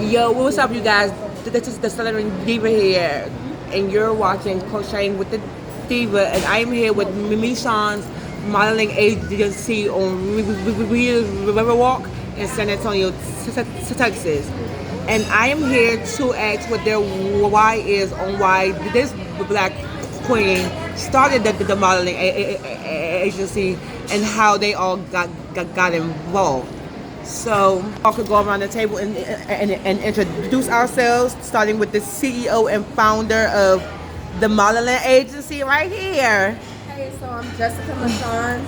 Yo, what's up, you guys? This is the Southern Diva here, and you're watching Crocheting with the Diva, and I'm here with Sean's modeling agency on Riverwalk in San Antonio, Texas. And I am here to ask what their why is on why this black queen started the modeling agency and how they all got involved. So we could go around the table and introduce ourselves, starting with the CEO and founder of the modeling agency right here. Hey, so I'm Jessica Michon.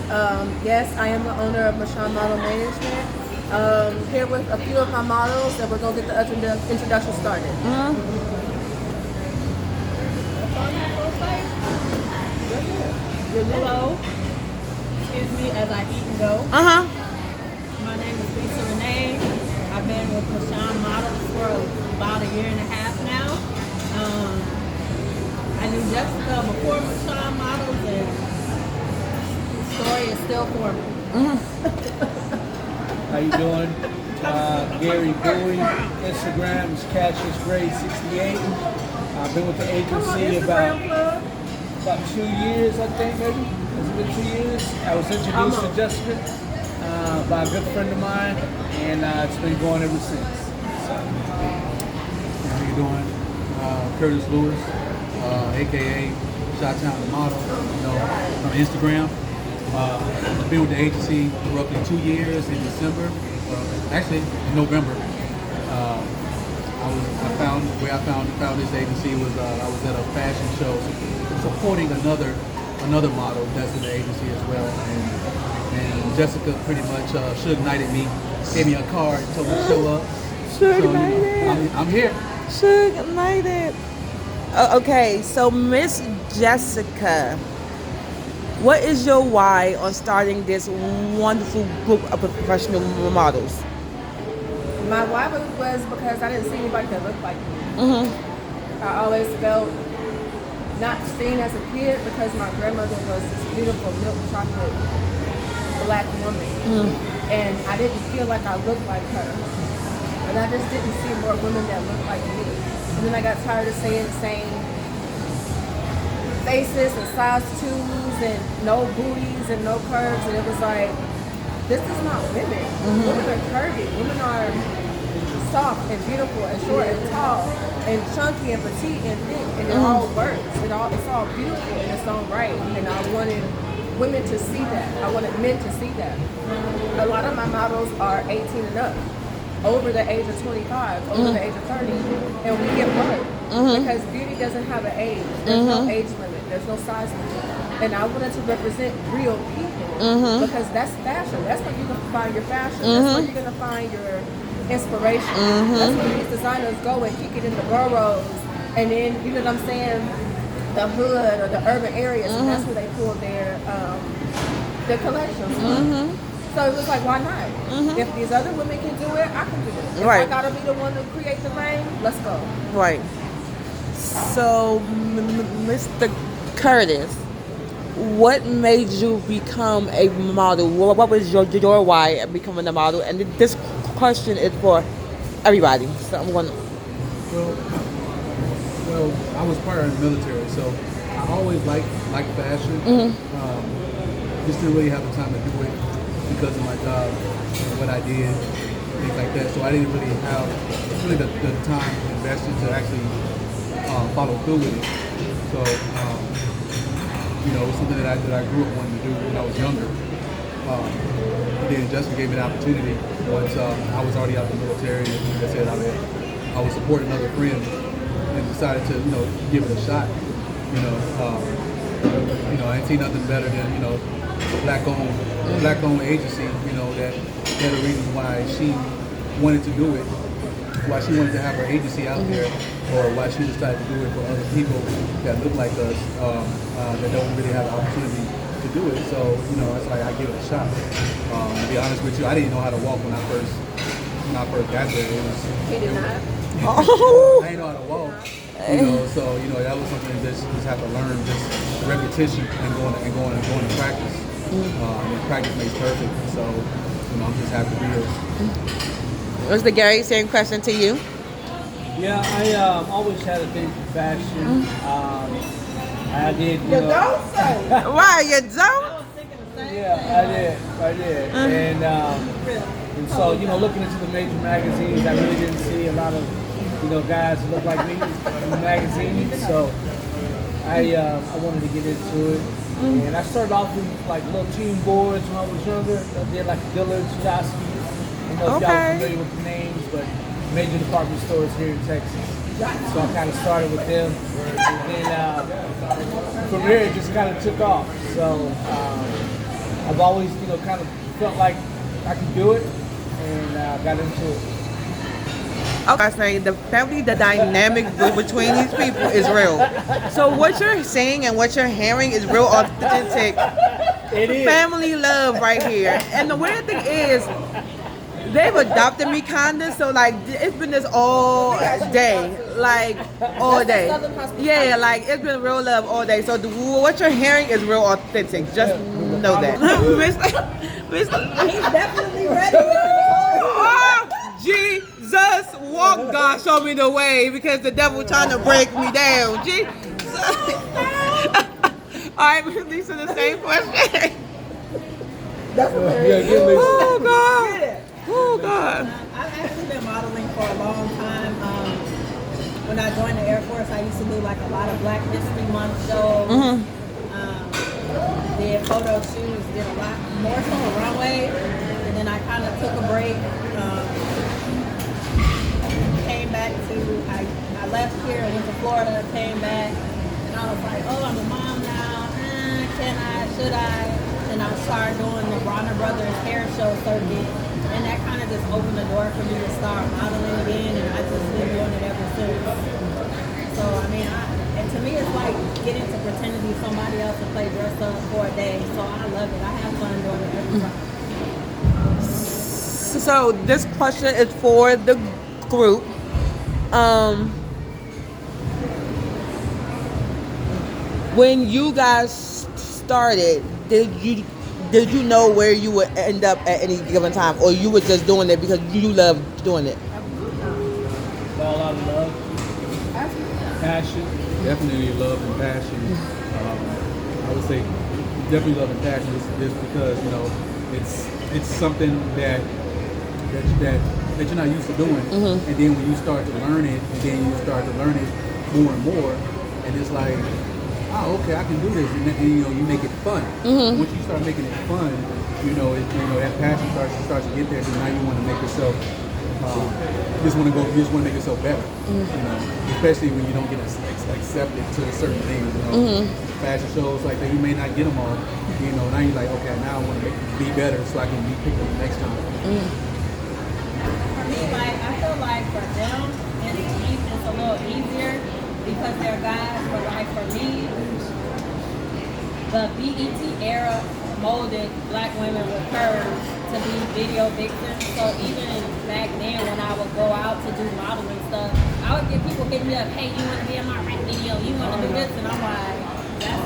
Yes, I am the owner of Michon Model Management. Here with a few of my models, and we're going to get the introduction started. Hello. Excuse me as I eat and go. My name is Lisa Renee. I've been with Michon Models for about a year and a half now. I knew Jessica before Michon Models, and the story is still forming. How you doing? Gary Bowie. Instagram is C.R.O.C.H.E.T. I've been with the agency about 2 years, I think, maybe. Has it been 2 years? I was introduced to Jessica by a good friend of mine, and it's been going ever since. So. How you doing? Curtis Lewis, aka Shot-Town the Model, from Instagram. I've been with the agency for roughly 2 years in December. Actually, in November. I found this agency was I was at a fashion show supporting another model that's in the agency as well, and Jessica pretty much Suge-Knighted me, gave me a card, told me to show up. Suge-Knighted. I'm here. Suge-Knighted. Okay, so Miss Jessica, what is your why on starting this wonderful group of professional models? My why was because I didn't see anybody that looked like me. I always felt not seen as a kid because my grandmother was this beautiful milk chocolate black woman. And I didn't feel like I looked like her. And I just didn't see more women that looked like me. And then I got tired of saying the same faces and size 2s and no booties and no curves. And it was like, this is not women. Women are curvy. Women are soft and beautiful and short and tall and chunky and petite and thick, and it all works. It's all beautiful in its own right. And I wanted women to see that. I wanted men to see that. A lot of my models are 18 and up, over the age of 25, over the age of 30, and we get work because beauty doesn't have an age. There's no age limit. There's no size limit. And I wanted to represent real people because that's fashion. That's where you're going to find your fashion. That's where you're going to find your inspiration. That's where these designers go and kick it in the boroughs, and then, you know what I'm saying, the hood or the urban areas, and that's where they pull their collections from. So it was like, why not? If these other women can do it, I can do it. If I gotta be the one to create the rain, let's go. Right. So, Mr. Curtis, what made you become a model? What was your why at becoming a model? And this question is for everybody. So I'm going to... Well, I was part of the military, so I always liked fashion. Just didn't really have the time to do it because of my job and what I did, things like that. So I didn't really have the time invested to actually follow through with it. So it was something that I grew up wanting to do when I was younger. Then Jessica gave me the opportunity once I was already out of the military. And like I said, I was supporting another friend and decided to give it a shot. I ain't seen nothing better than black-owned agency. That had a reason why she wanted to do it, why she wanted to have her agency out there, or why she decided to do it for other people that look like us that don't really have the opportunity to do it. So it's like I give it a shot. To be honest with you, I didn't know how to walk when I first got there. He did not. I didn't know how to walk. So that was something that you just have to learn, just repetition and going to practice. And practice makes perfect. So I'm just happy to be here. Mr. Gary, same question to you. Yeah, I always had a thing for fashion. I did, you You know. don't say. Why you don't? I was thinking the same Yeah, I did. And so, you know, looking into the major magazines, I really didn't see a lot of, you know, guys who look like me in the magazines. So I wanted to get into it. And I started off with like little team boards when I was younger. I did like Dillard's, C.R.O.C.H.E.T. I don't know if y'all are familiar with the names, but major department stores here in Texas. So I kind of started with them. And then from there, it just kind of took off. So I've always, you know, kind of felt like I could do it, and got into it. Okay, saying the family, the dynamic between these people is real. So what you're seeing and what you're hearing is real authentic. It is. Family love right here. And the weird thing is, they've adopted me kinda, so like it's been this all day, like all day. Yeah, like it's been real love all day. So what you're hearing is real authentic. Just know that. He's definitely ready. Oh, Jesus, walk, God, show me the way because the devil trying to break me down. Jesus. All right, Lisa, the same question. That's what Yeah, give me. Oh God. Oh God. I've actually been modeling for a long time. When I joined the Air Force, I used to do like a lot of Black History Month shows. Did photo shoots, did a lot more so a runway, and then I kind of took a break. Came back to I left here and went to Florida. Came back, and I was like, oh, I'm a mom now. Can I? Should I? And I started doing the Warner Brothers hair show circuit. And that kind of just opened the door for me to start modeling again, and I just been doing it ever since. So, I mean, and to me, it's like getting to pretend to be somebody else and play dress up for a day. So I love it. I have fun doing it every time. So this question is for the group. When you guys started, did you know where you would end up at any given time, or you were just doing it because you love doing it? All out of love, passion. Definitely love and passion. I would say definitely love and passion is because, you know, it's something that you're not used to doing, and then when you start to learn it, and then you start to learn it more and more, and it's like, oh, okay, I can do this, and you know, you make it fun. Once you start making it fun, you know, that passion starts to get there. So now you want to make yourself, you just want to make yourself better. You know, especially when you don't get accepted to certain things. You know, fashion shows like that, you may not get them all. You know, now you're like, okay, now I want to be better, so I can be picked up next time. For me, like, I feel like for them and the team, it's a little easier because they're guys, but like for me, the BET era molded Black women with curves to be video victims. So even back then when I would go out to do modeling stuff, I would get people hitting me up, hey, you want to be in my rap video? You want to do this? And I'm like, that's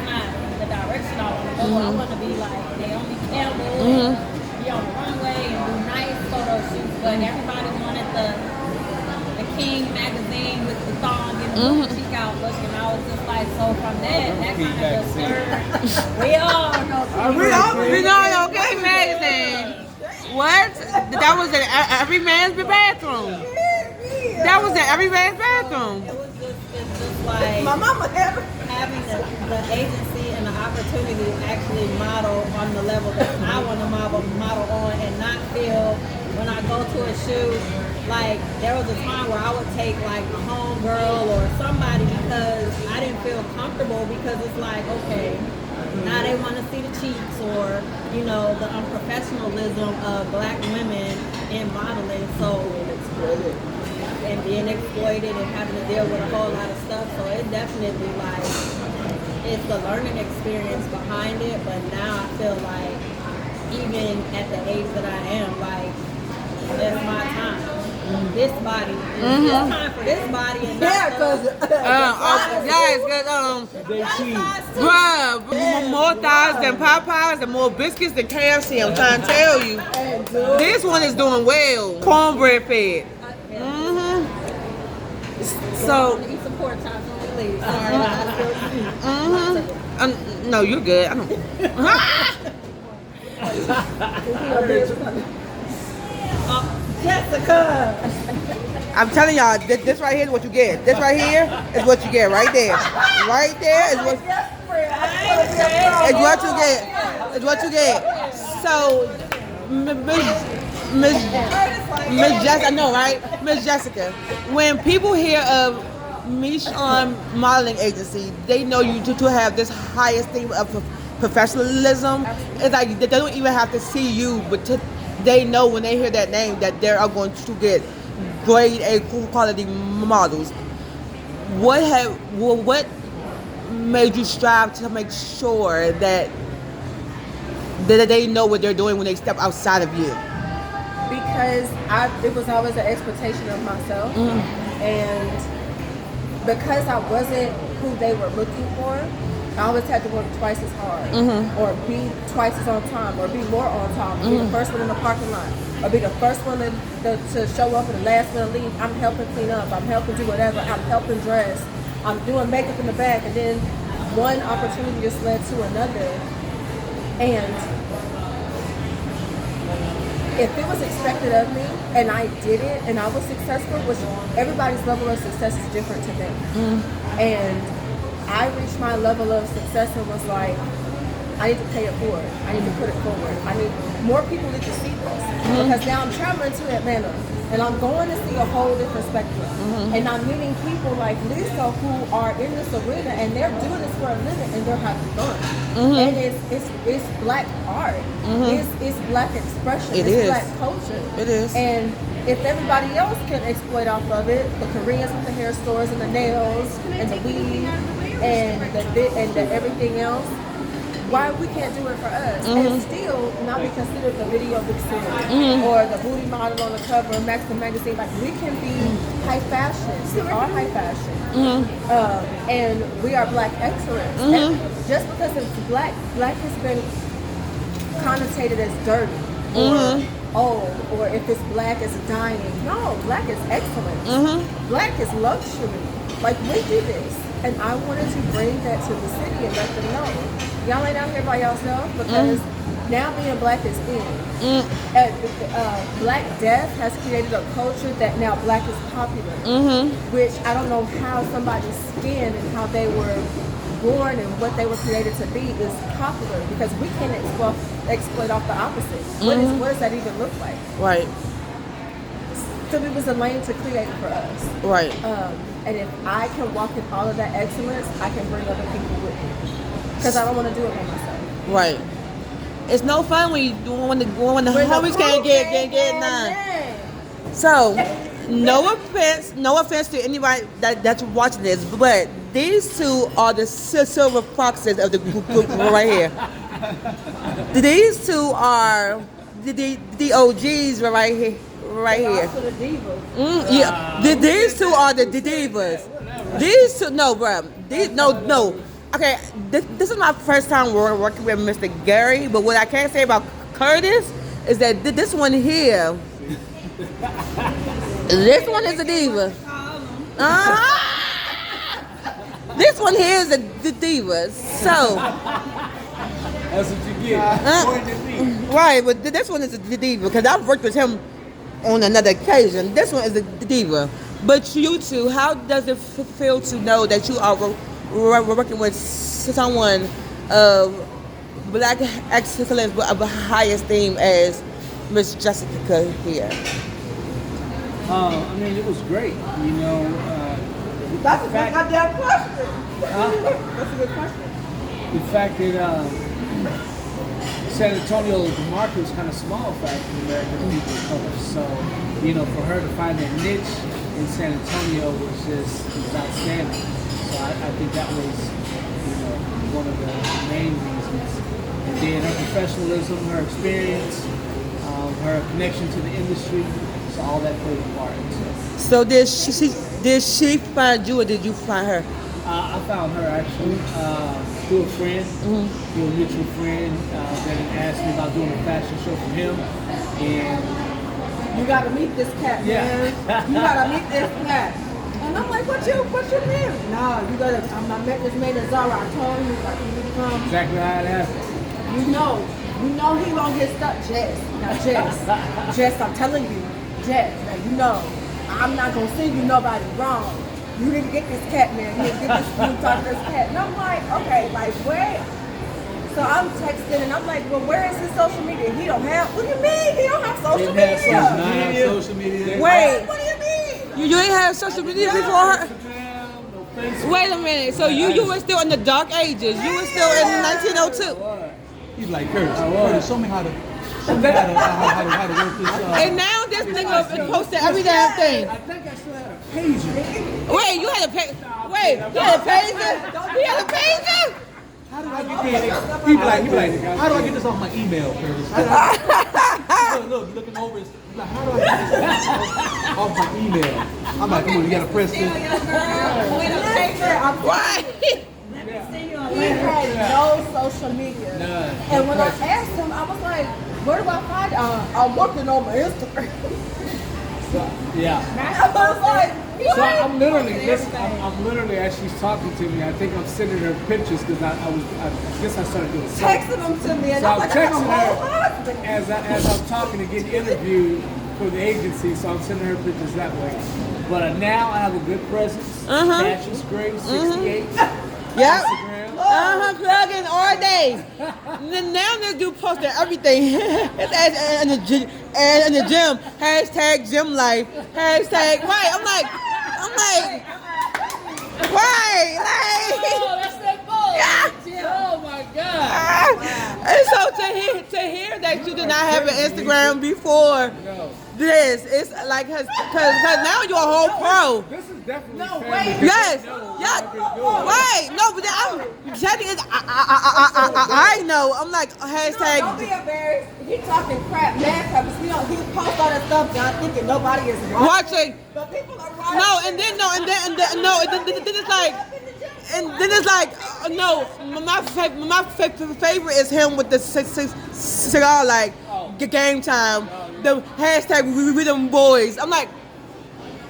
not the direction I want to go. I want to be like Naomi Campbell, and be on the runway and do nice photo shoots. But everybody wanted the King magazine with the thong and the cheek out look, and I was just like, so from that kind of just stirred. We all know Okay, magazine. What? That was in every man's bathroom. That was in every man's bathroom. It's just like My mama ever. having the agency and the opportunity to actually model on the level that I want to model on, and not feel when I go to a shoot, like there was a time where I would take like a homegirl or somebody because I didn't feel comfortable, because it's like, okay, now they want to see the cheeks, or you know, the unprofessionalism of Black women in modeling. So and being exploited and having to deal with a whole lot of stuff. So it definitely like it's the learning experience behind it. But now I feel like even at the age that I am, like that's my time. This body, it's time for this body, and Yeah, because bruh, more thighs than Popeyes and more biscuits than KFC. I'm trying to tell you, this one is doing well. Cornbread fed. So, I'm gonna eat some pork chops when we leave. Sorry, I still no, you're good. I don't. Jessica. I'm telling y'all, this right here is what you get. This right here is what you get right there. Right there is what it's what you get. It's what you get. So, Miss Jessica, I know, right? Miss Jessica, when people hear of Michon Modeling Agency, they know you to have this highest thing of professionalism. It's like they don't even have to see you, but they know when they hear that name that they are going to get grade A quality models. What made you strive to make sure that they know what they're doing when they step outside of you? Because it was always an expectation of myself, and because I wasn't who they were looking for, I always had to work twice as hard, or be twice as on time, or be more on time, be the first one in the parking lot, or be the first one to show up and the last one to leave. I'm helping clean up, I'm helping do whatever, I'm helping dress, I'm doing makeup in the back, and then one opportunity just led to another. And if it was expected of me and I did it and I was successful, which everybody's level of success is different to them. And I reached my level of success and was like, I need to pay it forward. I need to put it forward. More people need to see this. Because now I'm traveling to Atlanta and I'm going to see a whole different spectrum. And I'm meeting people like Lisa who are in this arena and they're doing this for a living and they're having fun. And it's black art. It's black expression. It's black culture. It is. And if everybody else can exploit off of it, the Koreans with the hair stores and the nails and the weave and the everything else, why we can't do it for us and still not be considered the video vixen or the booty model on the cover of Maxim magazine? Like, we can be high fashion. We are high fashion, and we are black excellence. And just because it's black has been connotated as dirty or old, or if it's black, it's dying. No, black is excellence. Black is luxury. Like, we do this. And I wanted to bring that to the city and let them know. Y'all ain't out here by yourself, because now being black is in. Black death has created a culture that now black is popular. Which I don't know how somebody's skin and how they were born and what they were created to be is popular, because we can't exploit off the opposite. What does that even look like? Right. So it was a lane to create for us. Right. And if I can walk in all of that excellence, I can bring other people with me. Because I don't want to do it by myself. Right. It's no fun when the homies can't get none. So, no offense to anybody that's watching this, but these two are the silver foxes of the group right here. These two are the OGs right here. Right here. Also the divas. Yeah. These two are the divas. These two, no, bro. No. Okay, this is my first time working with Mr. Gary, but what I can't say about Curtis is that this one here, this one is a diva. This one here is the diva. So. That's what you get. Right, but this one is the diva, because I've worked with him on another occasion. This one is the diva. But you two, how does it feel to know that you are working with someone of black excellence of the highest esteem as Miss Jessica here? I mean, it was great. You know, That's a good goddamn question. That's a good question. the fact that San Antonio, the market was kind of small for African American people of color. So, you know, for her to find that niche in San Antonio was outstanding. So I think that was, you know, one of the main reasons. And then her professionalism, her experience, her connection to the industry, so all that played a part. So did she find you, or did you find her? I found her actually through a friend, through a mutual friend that asked me about doing a fashion show for him, and You gotta meet this cat, man. You gotta meet this cat. And I'm like, what you mean? No, you gotta, I met this man at Zara. I told him, like, you need to come. Exactly how it happened. You know he gonna get stuck, Jess. Now, Jess, I'm telling you, Jess, now you know, I'm not gonna send you nobody wrong. You need to get this cat, man. You need to get this, you talk to this cat. And I'm like, okay, like, where? So I'm texting and I'm like, well, where is his social media? He don't have, what do you mean? He don't have social media? Social media. Wait, What do you mean? you ain't had social media before her? Wait a minute. So you were still in the dark ages. You were still in 1902. He's like, Curtis, show me how to work this. And now this nigga is posting every damn thing. I think I still had a pager. Wait, you had a page? Wait, you had a pager? He had a pager? How do I get this? He be like, how do I get this off my email, Curtis? Look, looking over, it's like, how do I get this off my email? I'm like, come on, you gotta press this. Why? He had no social media. None. And when I asked him, I was like, where do I find it? I'm working on my Instagram. Yeah. I was like, So I'm literally, as she's talking to me, I think I'm sending her pictures because I guess I started doing something. texting them to me, and So I'm I'm like, I'm texting a whole her husband. as I'm talking to get interviewed for the agency, so I'm sending her pictures that way. But now I have a good presence. Cassius Grace, 68. Yep. Instagram. Plugging all day. Now this dude posting everything. His ass in the gym. Hashtag gym life. Hashtag right. I'm like, right. Like, Oh, that's that ball. Yeah. Oh my God. and so to hear that you did not have an Instagram before No. this, it's like, cause now you're a whole pro. This is definitely No, family. wait. Yes, No, yeah, I've been doing it. right. No, but then I know. I'm like Don't hashtag. be embarrassed. He talking crap, mad crap. He posts all that stuff, John, thinking nobody is Watching. But people are watching. No, and then it's like, and then it's like, no. My favorite is him with the cigar, like game time. The hashtag we them boys. I'm like,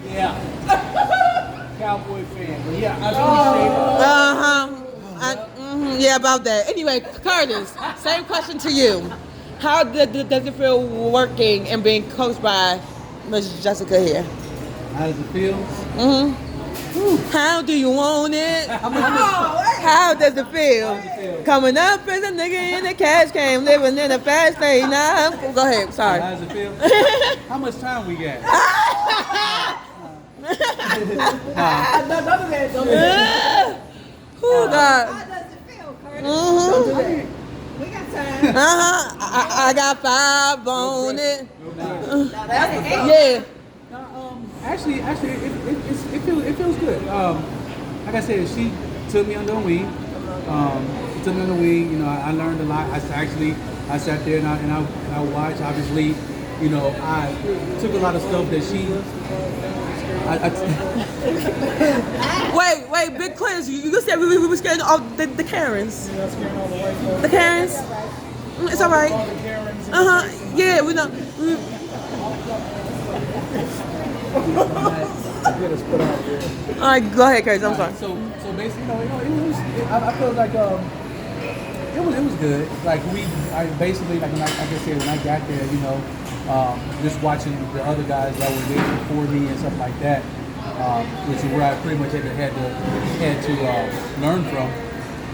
Yeah. Cowboy fan. But yeah, I appreciate it. yeah, about that. Anyway, Curtis, same question to you. How does it feel working and being coached by Miss Jessica here? How does it feel? How do you want it? How does it feel? Coming up as a nigga in the cash game, living in a fast lane. Now, go ahead. Sorry. How does it feel? How much time we got? Another man, don't do Oh God. How does it feel, Curtis? We got time. I got 5 on it. That's Yeah. Actually, it feels good. Like I said, she took me under her wing. You know, I learned a lot. I sat there and I watched. Obviously, you know, I took a lot of stuff that she. Wait, Big Quiz. You said we were scaring all the Karens. The Karens? It's all right. Yeah, we know. All right, go ahead, Curtis. I'm sorry. So basically, it was. I feel like it was good. Like basically like I said, when I got there, you know, just watching the other guys that were there before me and stuff like that, which is where I pretty much had to learn from,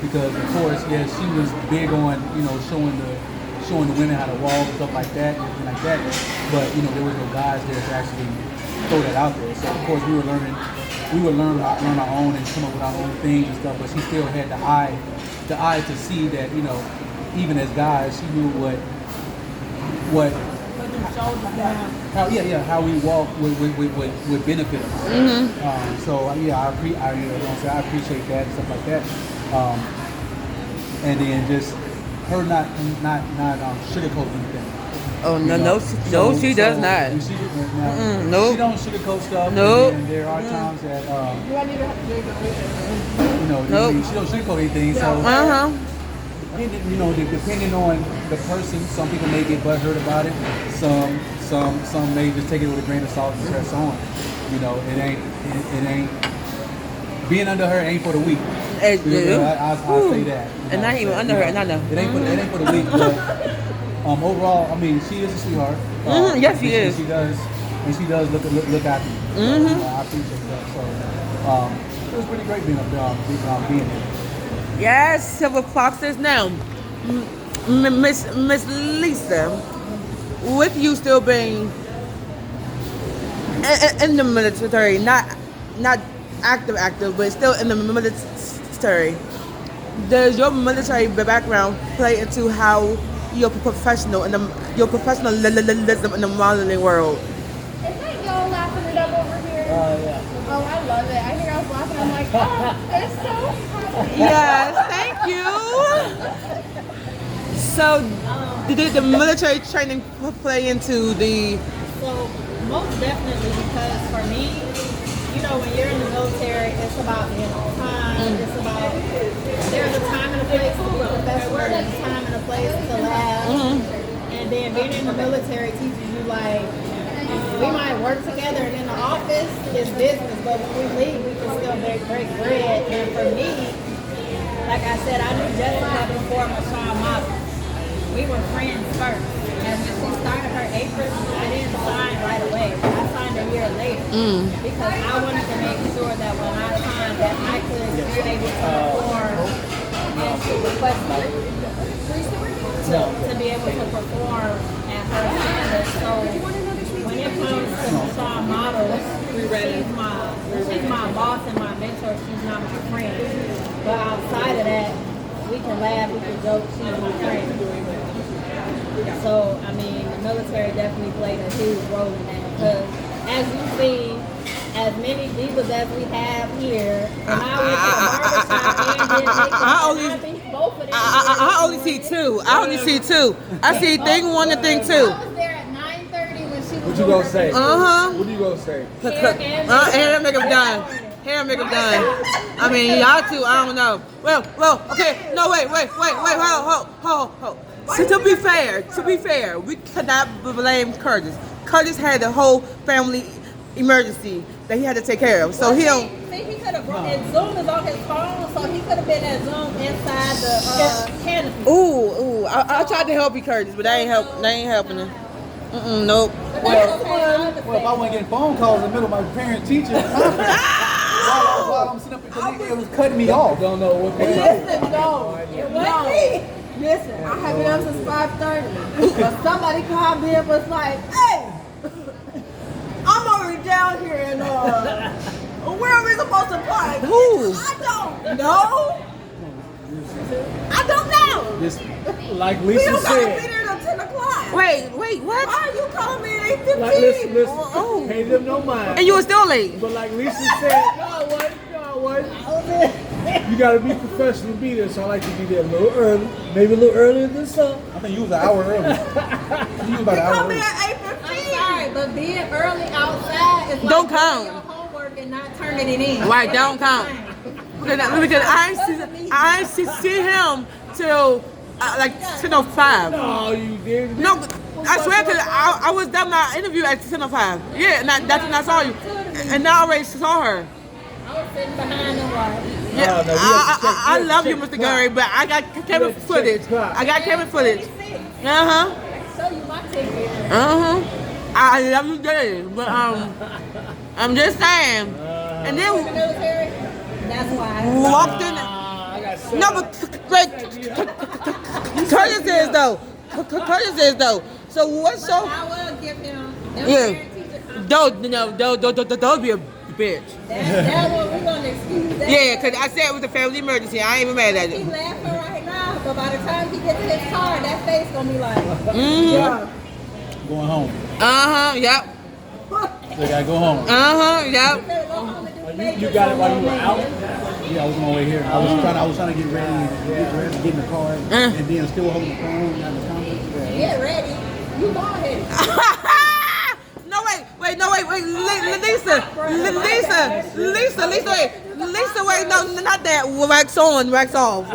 because of course, yes, she was big on, you know, showing the women how to walk and stuff like that, and everything like that. But you know, there was no guys there to actually throw that out there. So of course, we would learn our own and come up with our own things and stuff. But she still had the eye to see that, you know, even as guys, she knew how we walk would benefit us. So yeah, I appreciate that and stuff like that. And then just her not sugarcoat anything. Oh no, You know? no, she does not. Nope. She don't sugarcoat stuff. Nope. And there are times that Do I need to have to drink a you know, Nope. she don't sugarcoat anything. So you know, depending on the person, some people may get butthurt about it. Some may just take it with a grain of salt and press on. You know, it ain't being under her ain't for the weak. Hey, You know, I'll say that. You And know, not even so, under you her, know, and I know. it ain't for the weak. But overall, I mean, she is a sweetheart. Yes, she is. She does look after you. So, you know, I appreciate that. So it was pretty great being being here. Yes, Silver Foxes. Now, Miss Lisa, with you still being in the military, not active, but still in the military, does your military background play into how you're professional in your professionalism in the modeling world? Is that y'all laughing it up over here? Yeah. Oh, I love it. I think I was laughing. I'm like, oh, they're so happy. Yes, thank you. So, did the military training play into the? So most definitely, because for me, you know, when you're in the military, it's about being on time. It's about there's a time and a place to be professional. There's a time and a place to laugh. And then being in the military teaches you like we might work together and in the office it's business, but when we leave, we can still break bread. And for me, like I said, I knew Jessica before Michelle Model. We were friends first. And when she started her apron, I didn't sign right away. I signed a year later because I wanted to make sure that when I signed that I could be able to perform and to request to be able to perform at her standards. So when it comes to Michelle Models, she's my boss and my mentor. She's not my friend. But outside of that, we can laugh, we can joke. She's my friend. So, I mean, the military definitely played a huge role in that because, as you see, as many divas as we have here, and I went to the barbershop and did makeup, I think both of them. I only see two. I see thing one and thing two. I was there at 9:30 when she was. What you gonna say? Uh-huh. What you gonna say? Hair and makeup done. Hair and makeup done. I mean, y'all two, I don't know. Well, okay. No, wait, hold. So to be fair, we cannot blame Curtis. Curtis had the whole family emergency that he had to take care of. So he don't. See, he could have brought and Zoom is on his phone, so he could have been at Zoom inside the canopy. Ooh. I tried to help you, Curtis, but that ain't helping him. Nope. Well, if I wasn't getting phone calls in the middle of my parent-teacher conference, while I'm sitting up here, it was cutting me off. Don't know what they Listen, no. Listen, I have been up since 5:30. But somebody called me and was like, hey, I'm already down here and where are we supposed to park? Who? I don't know. I don't know. Just like We Lisa don't gotta be said. there till 10 o'clock. Wait, what? Why are you calling me at 8:15? Like listen, pay them no mind. And you were still late. But like Lisa said, no, I wasn't. You gotta be professional to be there, so I like to be there a little early, maybe a little earlier than some. I think you was an hour early. You was about an hour Call me early. at I'm sorry, but being early outside is like Don't doing count. your homework and not turning it in. Right, don't count. Because I ain't see him till like 10:05. No, you didn't. No, I swear, cause I was done my interview at 10:05. Yeah, and that's when I saw you, and I already saw her. I was sitting behind them like, Yeah, No, we have to check- I we have to love you, check Mr. the Gary, but I got camera check footage. the clock. I got camera footage. show you my ticket. I love you, Gary, but I'm just saying. And In the then military, that's why. walked in. I got set No, up. but Curtis is though. So what's so? I will give him. Them Yeah. parent-teacher conference. Don't be a bitch. That one we gonna excuse that. Yeah, cause I said it was a family emergency. I ain't even mad at He it. laughing right now, but by the time he gets to his car, that face gonna be like, Going home. Yep. They gotta go home. Yep. "Better go home and do the You got it while you were out. Yeah, I was on my way here. I was trying to get ready and get in the car, and then still holding the phone down the conference. Get ready. You go ahead. No, wait, Lisa, wait, no, not that. Wax on, wax off.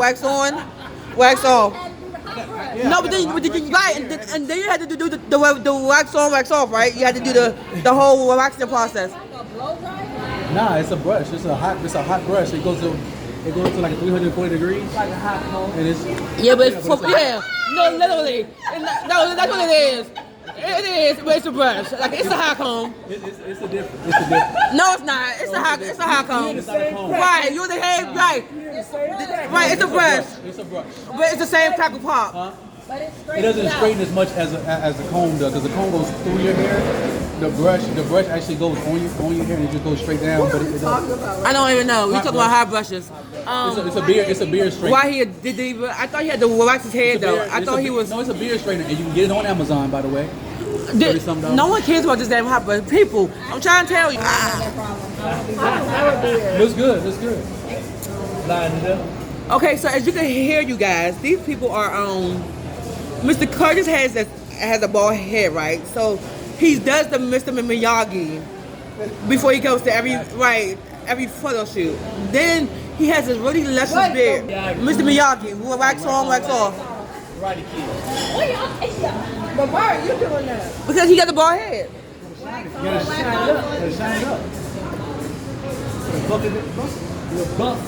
No, but then right, and then you had to do the wax on, wax off, right? You had to do the whole waxing process. blow dry? Nah, it's a brush. It's a hot brush. It goes to like 340 degrees. Like a hot comb. And it's Yeah, but it's no, literally, no, that's what it is. It is, but it's a brush. Like it's a hot comb. it's a difference. No, it's not. It's a hot comb. It's not a comb. Right, you're the head, right? Right, it's a brush, It's a brush. but it's the same type of pop. But it's straight. It doesn't straighten as much as the comb does, because the comb goes through your hair. The brush actually goes on your hair and it just goes straight down. But it doesn't. I don't even know. We talking about hot brushes. It's a beard straightener. Why he did Diva? I thought he had to wax his head though. I thought he was. No, it's a beard straightener, and you can get it on Amazon, by the way. $30-something. No one cares about this damn hot brush. People, I'm trying to tell you. Looks good. Lined it up. Okay, so as you can hear, you guys, these people are Mr. Curtis has a bald head, right? So he does the Mr. Miyagi before he goes to every photo shoot. Then he has this really luscious beard, Mr. Miyagi, wax on, wax off. Karate Kid. But why are you doing that? Because he got the bald head. You gotta shine it up. You're buff.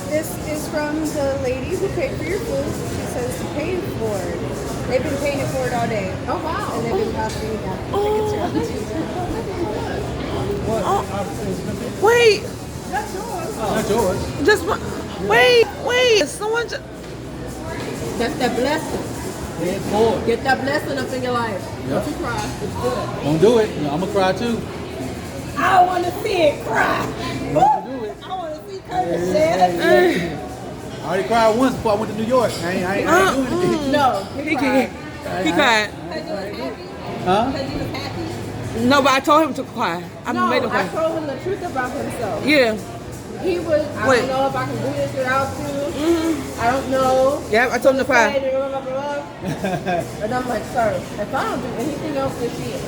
This is from the lady who paid for your food. She says to pay for it. They've been paying it for it all day. Oh wow. And they've been passing it down. Wait, That's yours. Not yours. just one. Wait. Someone. That's that blessing. Head forward. Get that blessing up in your life. Yep. Don't you cry. It's good. Don't do it. I'm gonna cry too. I want to see it cry. Don't do it. I want to see Curtis shed. I already cried once before I went to New York. I ain't doing anything. No, He cried. Because you was happy. Huh? Because you was happy. No, but I told him to cry. I No, made him I cry. told him the truth about himself. Yeah. He was, I Wait. don't know if I can do this without you. I don't know. Yeah, I told him to cry. And I'm like, sir, if I don't do anything else this year,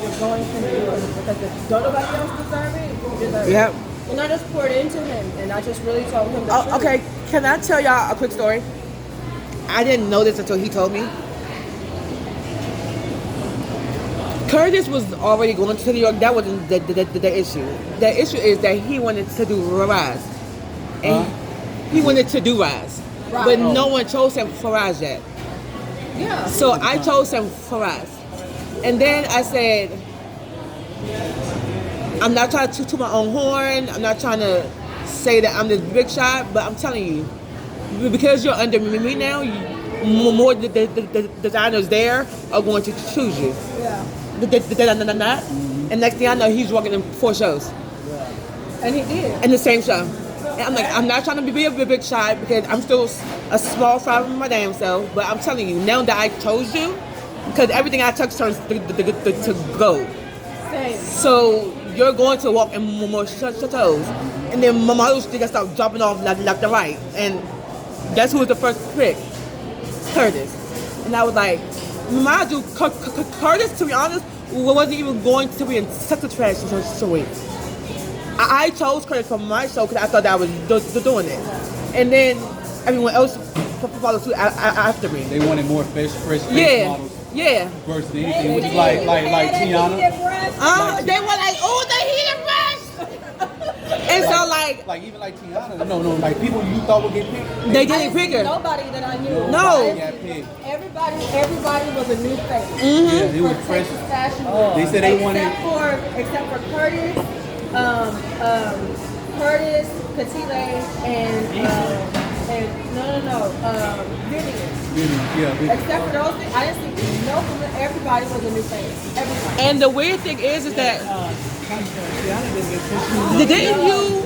you're going to do it. Because if don't nobody else deserve it, you deserve Yep. it. And I just poured into him, and I just really told him the truth. Oh, okay, can I tell y'all a quick story? I didn't know this until he told me. Curtis was already going to New York. That wasn't the issue. The issue is that he wanted to do Rise. And he wanted to do Rise. Right. But no one chose him for Rise yet. Yeah. So I chose him for Rise. And then I said, I'm not trying to toot my own horn. I'm not trying to say that I'm this big shot, but I'm telling you, because you're under me now, more the designers there are going to choose you. Yeah. Than not. And next thing I know, he's walking in 4 shows And he did. in the same show. And I'm like, I'm not trying to be a big shot because I'm still a small fry of my damn self. But I'm telling you, now that I chose you, because everything I touch turns to gold. Same. So you're going to walk in more chateaus. And then my models just start dropping off left and right. And guess who was the first pick? Curtis. And I was like, mind you, Curtis, to be honest, wasn't even going to be in such a trash situation. I chose Curtis for my show because I thought that I was doing it. And then everyone else followed suit after me. They wanted more fresh face models Yeah. versus anything, which is like Tiana. They were like, oh, the heated brush. And so like even like Tiana. No, like people you thought would get picked. they didn't pick her. Nobody that I knew. No. They got picked. Everybody was a new face. Yeah, they were fresh. Texas Fashion They said they wanted. except for Curtis, Petite, and Vivian. Yeah. Except for those things, I didn't see no. Everybody was a new face. Everybody. And the weird thing is that didn't you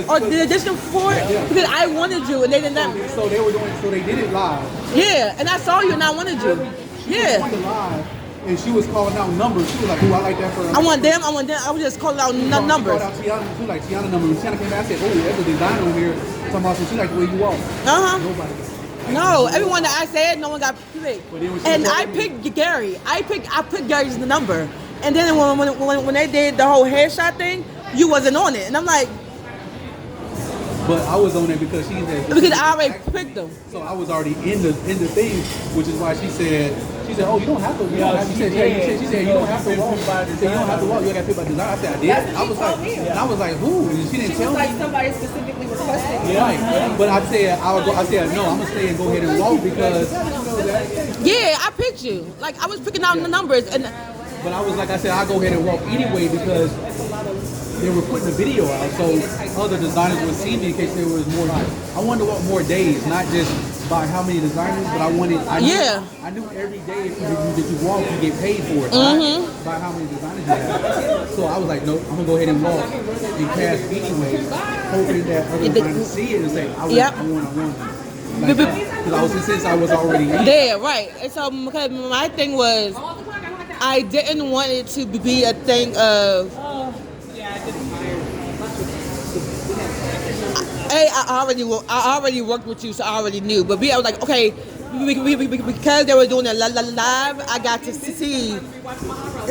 or did audition for it? Because I wanted you and they didn't let me. So they were doing. So they did it live. Yeah, and I saw you and I wanted you. She Yeah. went live, and she was calling out numbers. She was like, "Oh, I like that for." I want them. I was just calling out She numbers. called out Tiana. She was like Tiana number. When Tiana came back, I said, "Oh, there's a designer on here." Talking about, so she like the way you walk. Nobody. No, everyone that I said, no one got picked. But it was And so I funny. picked Gary. I picked Gary's number. And then when they did the whole headshot thing, you wasn't on it. And I'm like, But I was on it because she's there. because I already picked them. So I was already in the thing, which is why she said She said, "Oh, you don't have to." You don't have, she said, "She said you don't have to walk." She said, "You don't have to walk. You got to pick by design." I said, "I did." That's what I she was told like, me. and I was like, "Who?" And she didn't She tell was me. like somebody specifically requested. Right. But I said, I said, no, I'm gonna stay and go ahead and walk because. Yeah, I picked you. Like I was picking out the numbers, and But I was like, I said, I'll go ahead and walk anyway because they were putting the video out, so other designers would see me in case there was more. I wanted to walk more days, not just by how many designers, but I wanted. I knew every day that you walk, you get paid for it, not by how many designers you have. So I was like, nope, I'm gonna go ahead and walk and cast anyway, hoping that other designers see it and say, I want. Because I was since I was already in. there, right. And so because my thing was, I didn't want it to be a thing of. Hey, I already worked with you, so I already knew. But B, I was like, okay, because they were doing it live, I got to see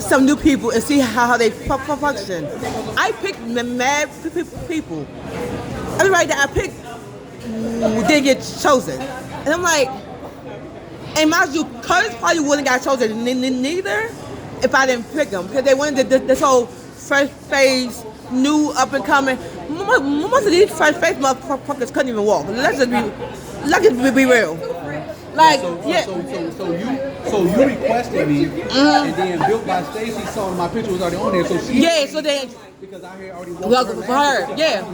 some new people and see how they function. I picked mad people. Everybody that I picked didn't get chosen, and I'm like, and mind you, Curtis probably wouldn't got chosen neither if I didn't pick them because they wanted this whole fresh face, new up and coming. Most of these fresh face motherfuckers couldn't even walk. Let's just be real. Like, So you requested me, and then Built by Stacy saw my picture was already on there, so she. Yeah, so then. Because I had already walked Welcome for her, yeah.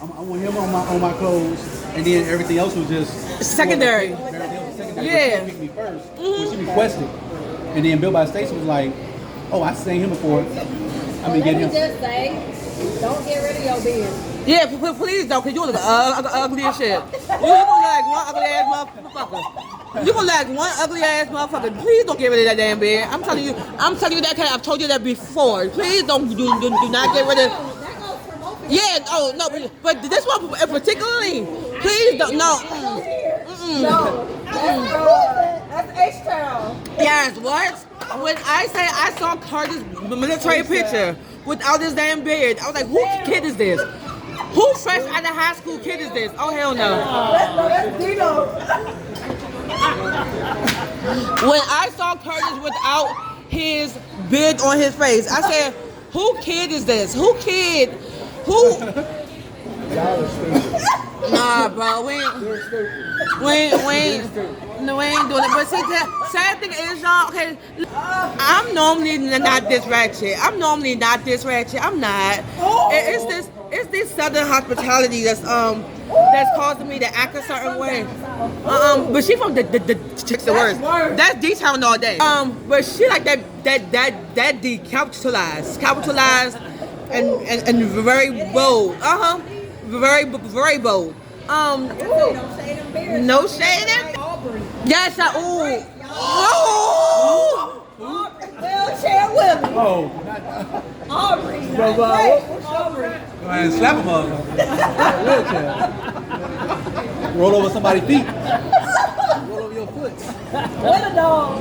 I want him on my clothes, and then everything else was just Secondary. Yeah. She picked me first when she requested, and then Built by Stacy was like, "Oh, I seen him before. Let me just say, don't get rid of your beard. Yeah, please don't, because you look ugly as shit. You look like one ugly ass motherfucker. You look like one ugly ass motherfucker. Please don't get rid of that damn beard. I'm telling you that, I've told you that before. Please don't, do not get rid of. Yeah, oh, no, but this one particularly, please don't, no. No, that's H-Town. Yes, what? When I say I saw Curtis' military picture without his damn beard, I was like, who kid is this? Who fresh out of high school kid is this? Oh, hell no. That's Dino. When I saw Curtis without his beard on his face, I said, who kid is this? Who kid? Who? Nah, bro, we ain't doing it. But see, the sad thing is, y'all, okay, I'm normally not this ratchet. I'm not. It's this Southern hospitality that's causing me to act a certain way. But she from the chicks the worst. That's D-Town all day. But she like that capitalized and very bold. Very bold. No shading. Yes, Wheelchair women. Oh, Aubrey. Aubrey. Go ahead and slap him up. Wheelchair. Roll over somebody's feet. Roll over your foot. What a dog.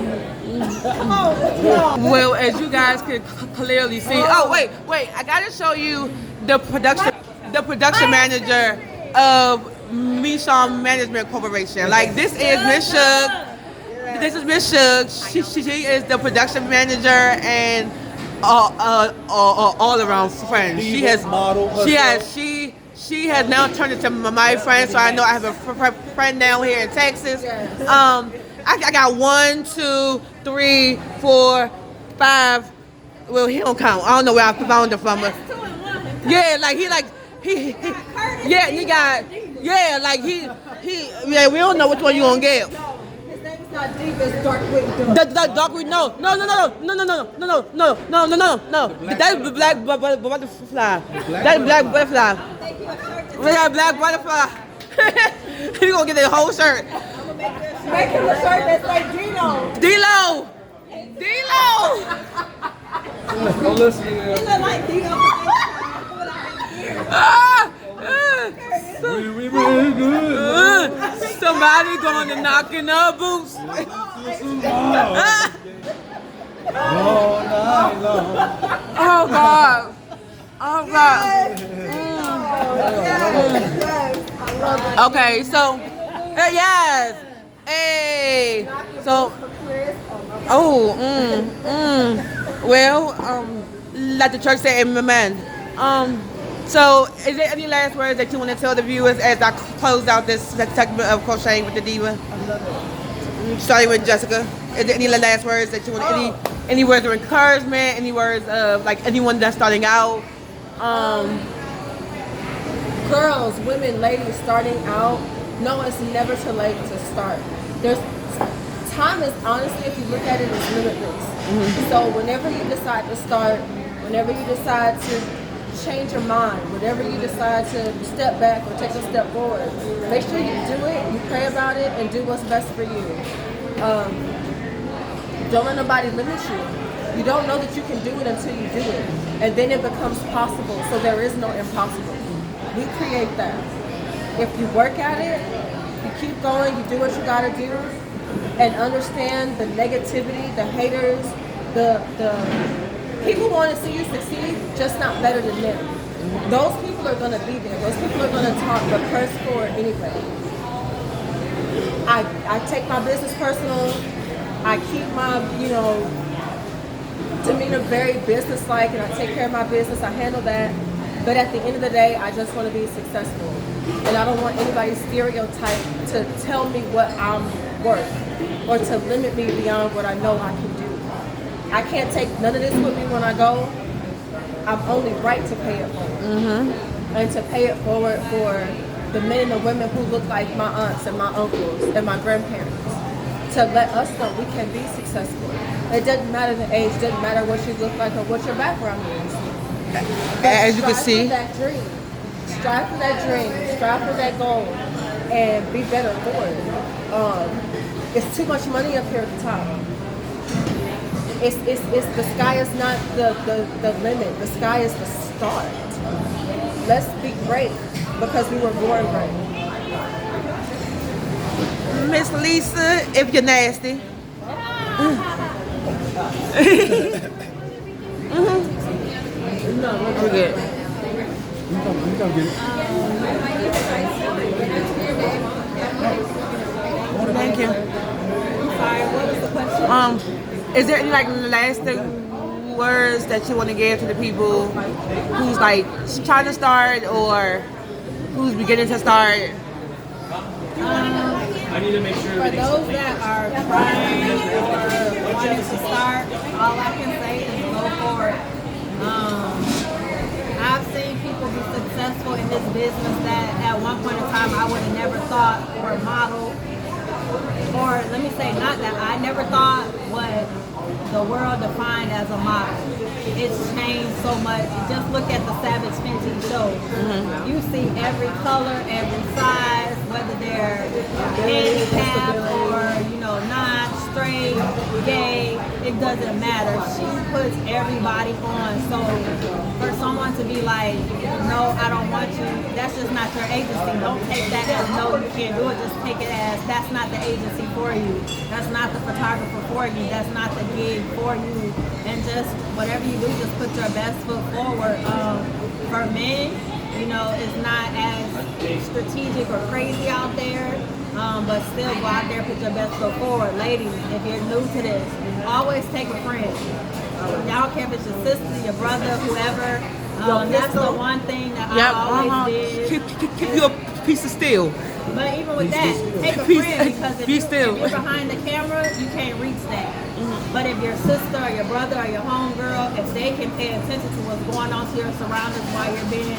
Come on, let's go. Well, as you guys can clearly see. Oh, wait. I gotta show you the production manager of Mishan Management Corporation. Like, this is Miss Shook. This is Miss Shook. She is the production manager and all around friend. She has now turned into my friend. So I know I have a friend down here in Texas. I got 1, 2, 3, 4, 5. Well, he don't count. I don't know where I found it from. Yeah, like he we don't know which one you gonna get. His name is not Diva, it's Dark Dark Wig, no. That's black butterfly. That's black butterfly. We have black butterfly. You gonna get the whole shirt. Make him a shirt that's like Dino. D-Lo. Don't listen to He him. look like Dino. We really good. Somebody going to knock in her boots. All night long. Oh God. Okay, so yes. Hey. So Oh, well, like the church said, amen. So, is there any last words that you want to tell the viewers as I close out this segment of Crocheting with the Diva? Starting with Jessica. Is there any last words that you want? Any words of encouragement? Any words of like anyone that's starting out? Girls, women, ladies starting out, no, it's never too late to start. There's time is honestly, if you look at it, is limitless. So whenever you decide to start, whenever you decide to change your mind, whenever you decide to step back or take a step forward, make sure you do it, you pray about it, and do what's best for you. Don't let nobody limit you. You don't know that you can do it until you do it. And then it becomes possible. So there is no impossible. We create that. If you work at it, you keep going, you do what you gotta do, and understand the negativity, the haters, the people want to see you succeed, just not better than them. Those people are gonna be there. Those people are gonna talk, but press forward anyway. I take my business personal. I keep my, demeanor very business-like, and I take care of my business. I handle that. But at the end of the day, I just want to be successful. And I don't want anybody's stereotype to tell me what I'm worth or to limit me beyond what I know I can do. I can't take none of this with me when I go. I'm only right to pay it forward. And to pay it forward for the men and the women who look like my aunts and my uncles and my grandparents. To let us know we can be successful. It doesn't matter the age, doesn't matter what you look like or what your background is. As you can see, strive for that dream, strive for that goal, and be better for it. It's too much money up here at the top. It's the sky is not the limit. The sky is the start. Let's be great because we were born great. Miss Lisa, if you're nasty. We're good. You come get it. Thank you. Sorry, what was the question? Is there any like lasting words that you want to give to the people who's like trying to start or who's beginning to start? For those that are trying or wanting to start, all I can say is go for it. I've seen people be successful in this business that at one point in time I would have never thought were modeled. Or let me say, not that I never thought what the world defined as a model. It's changed so much. Just look at the Savage Fenty show. You see every color, every size, whether they're handicapped or not, straight, gay, it doesn't matter. She puts everybody on. So for someone to be like, no, I don't want you, that's just not your agency. Don't take that as no, you can't do it. Just take it as that's not the agency for you. That's not the photographer for you. That's not the gig for you. And just whatever you do, just put your best foot forward. For men, it's not as strategic or crazy out there. But still go out there, put your best foot forward. Ladies, if you're new to this, always take a friend. Y'all don't care if it's your sister, your brother, whoever. That's the one thing that I always did. Keep you a piece of steel. But even with that, take a friend because if you're behind the camera, you can't reach that. But if your sister or your brother or your homegirl, if they can pay attention to what's going on to your surroundings while you're being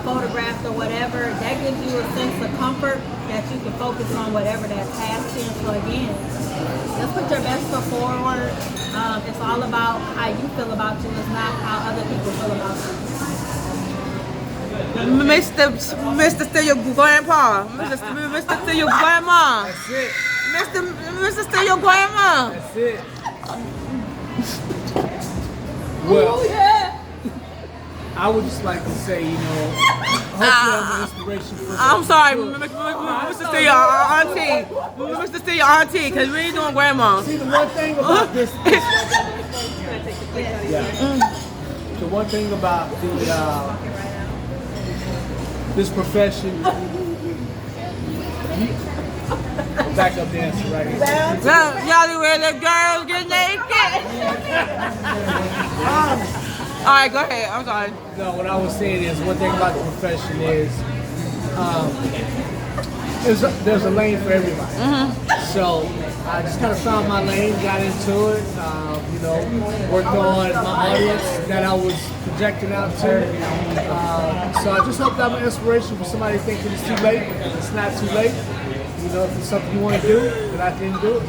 photographed or whatever, that gives you a sense of comfort that you can focus on whatever that task is. So again, just put your best foot forward. It's all about how you feel about you. It's not how other people feel about you. Mr. Still your grandpa. Mr. Still your grandma. That's it. Mr. Still your grandma. That's it. Well, I would just like to say, hopefully I'm an inspiration for I'm sorry, Mr. Still your auntie. Mr. Still your auntie, because we ain't doing grandma. See, the one thing about this the one thing about this profession, backup dancer right here. Y'all where the girls get naked. All right, go ahead. I'm sorry. No, what I was saying is one thing about the profession is there's a lane for everybody. So I just kind of found my lane, got into it, you know, worked on my audience that I was projecting out to. So I just hope that I'm an inspiration for somebody thinking it's too late. It's not too late. You know, if it's something you want to do, then I can do it.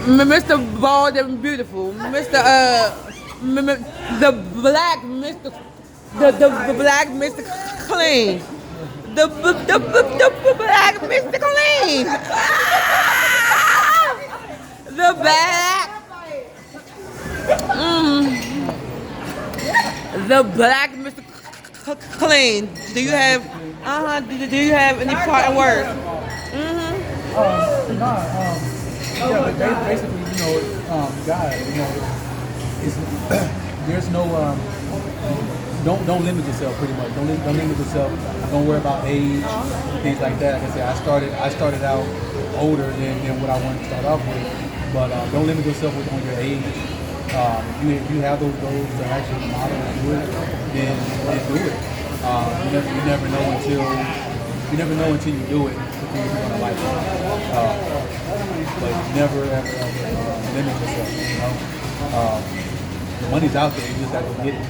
Mr. Bald and Beautiful, Mr. The Black Mr. The Black Mr. Clean. The Black Mr. Clean. The Black. The Black Mr. Clean. Do you have? Do you have any parting words? Yeah, but basically, you know, God, you know, is there's no don't limit yourself pretty much. Don't limit yourself. Don't worry about age, things like that. Like I said, I started out older than what I wanted to start off with, but don't limit yourself on your age. If you have those goals to actually model and do it, then do it. You never know until you do it the things you're gonna like. But never ever limit yourself. You know, the money's out there. You just have to get it.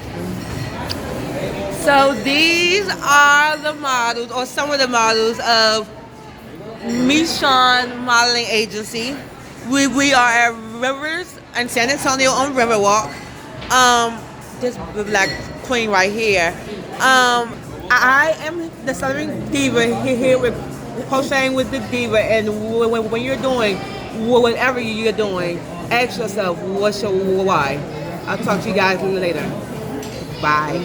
So these are the models, or some of the models of C.R.O.C.H.E.T Modeling Agency. We are at Rivers and San Antonio on Riverwalk. This Black Queen right here. I am the Southern Diva here with crocheting with the Diva, and when you're doing whatever you're doing, ask yourself, what's your why? I'll talk to you guys later. Bye.